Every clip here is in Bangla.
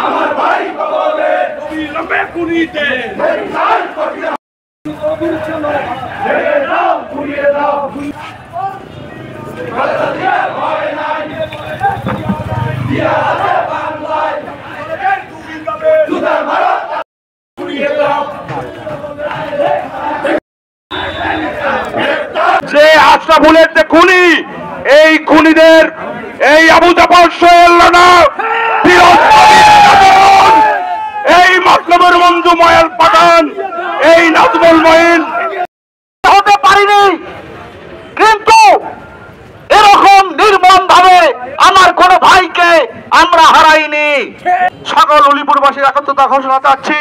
আমার ভাই কবলে লম্বে কুনিতে যে আশরাফুলের যে খুনি, এই খুনিদের এই আবু জাফর সোহেল রানা, এই মতলবের বন্ধু ময়াল পাঠান, এই নাজমুল মঈন হতে পারিনি, কিন্তু এরকম নির্মম ভাবে আমার কোন ভাইকে আমরা হারাইনি। সকল উলিপুরবাসীর একত্রতা ঘোষণা চাচ্ছি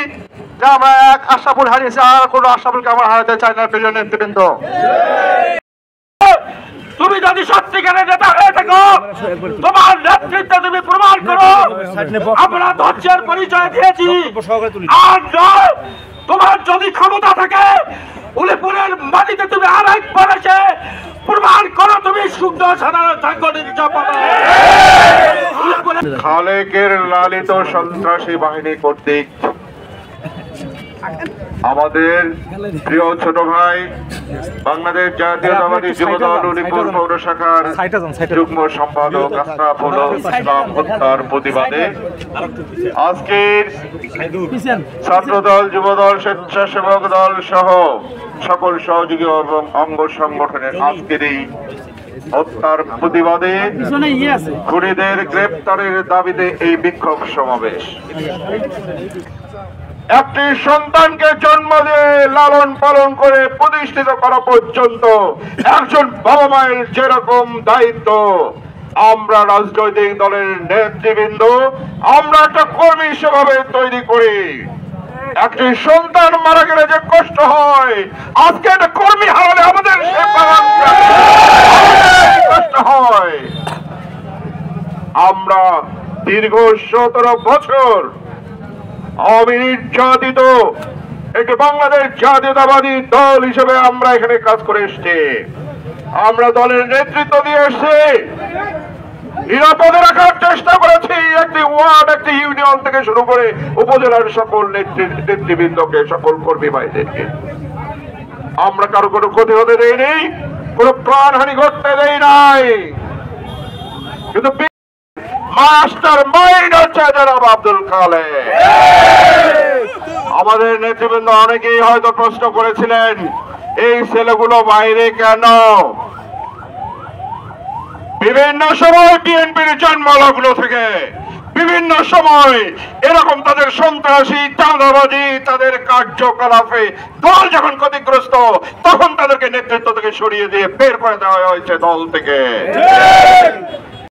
যে আমরা এক আশরাফুল হারিয়েছি, আর কোন আশরাফুলকে আমরা হারাতে চাই না। প্রিয় নেতৃবৃন্দ, তুমি যদি সত্যিকারের নেতা হয়ে থাকো, তোমার নেতৃত্ব তুমি প্রমাণ করো। আমরা ধৈর্যের পরিচয় দিয়েছি, আর নয় তোমার যদি ক্ষমতা থাকে উলিপুরের মাটিতে তুমি আর একবার এসে প্রমাণ করো তুমি শুদ্ধ সাধারণ সাংগঠনিক খালেকের লালিত সন্ত্রাসী বাহিনী কর্তৃক আমাদের প্রিয় ছোট ভাই বাংলাদেশ জাতীয়তাবাদী যুবদল উলিপুর পৌর শাখার যুগ্ম সম্পাদক আশরাফুল ইসলাম হত্যার প্রতিবাদে আজকের ছাত্রদল, যুবদল, স্বেচ্ছাসেবক দল সহ সকল সহযোগী এবং অঙ্গ সংগঠনের আজকের এই হত্যার প্রতিবাদে খুনিদের গ্রেপ্তারের দাবিতে এই বিক্ষোভ সমাবেশ। একটি সন্তানকে জন্ম দিয়ে লালন পালন করে প্রতিষ্ঠিত করা পর্যন্ত একজন বাবা মায়ের যেরকম দায়িত্ব, আমরা রাজনৈতিক দলের নেতৃবৃন্দ আমরা একটা কর্মী হিসেবে তৈরি করি। একটি সন্তান মারা গেলে যে কষ্ট হয়, আজকে একটা কর্মী হারালে আমাদের কষ্ট হয়। আমরা দীর্ঘ 17 বছর অনির্যাতিত একটি বাংলাদেশ জাতীয়তাবাদী দল হিসেবে আমরা এখানে কাজ করে এসেছি। আমরা দলের নেতৃত্ব দিয়ে এসেছি, নিরাপদে রাখার চেষ্টা করেছি একটি ওয়ার্ড, একটি ইউনিয়ন থেকে শুরু করে উপজেলার সকল নেতৃবৃন্দকে, সকল কর্মী ভাইদেরকে। আমরা কারো কোনো ক্ষতি হতে দেইনি, কোনো প্রাণহানি ঘটতে দেই নাই, কিন্তু মাস্টার মাইন্ড হচ্ছে জনাব আব্দুল খালেক। আমাদের নেতৃবৃন্দ অনেকেই হয়তো প্রশ্ন করেছিলেন এই ছেলেগুলো বাইরে কেন। বিভিন্ন সময় বিএনপির জন্মলগ্ন থেকে বিভিন্ন সময় এরকম তাদের সন্ত্রাসী, চাঁদাবাজি, তাদের কার্যকলাপে দল যখন ক্ষতিগ্রস্ত, তখন তাদেরকে নেতৃত্ব থেকে সরিয়ে দিয়ে বের করে দেওয়া হয়েছে দল থেকে।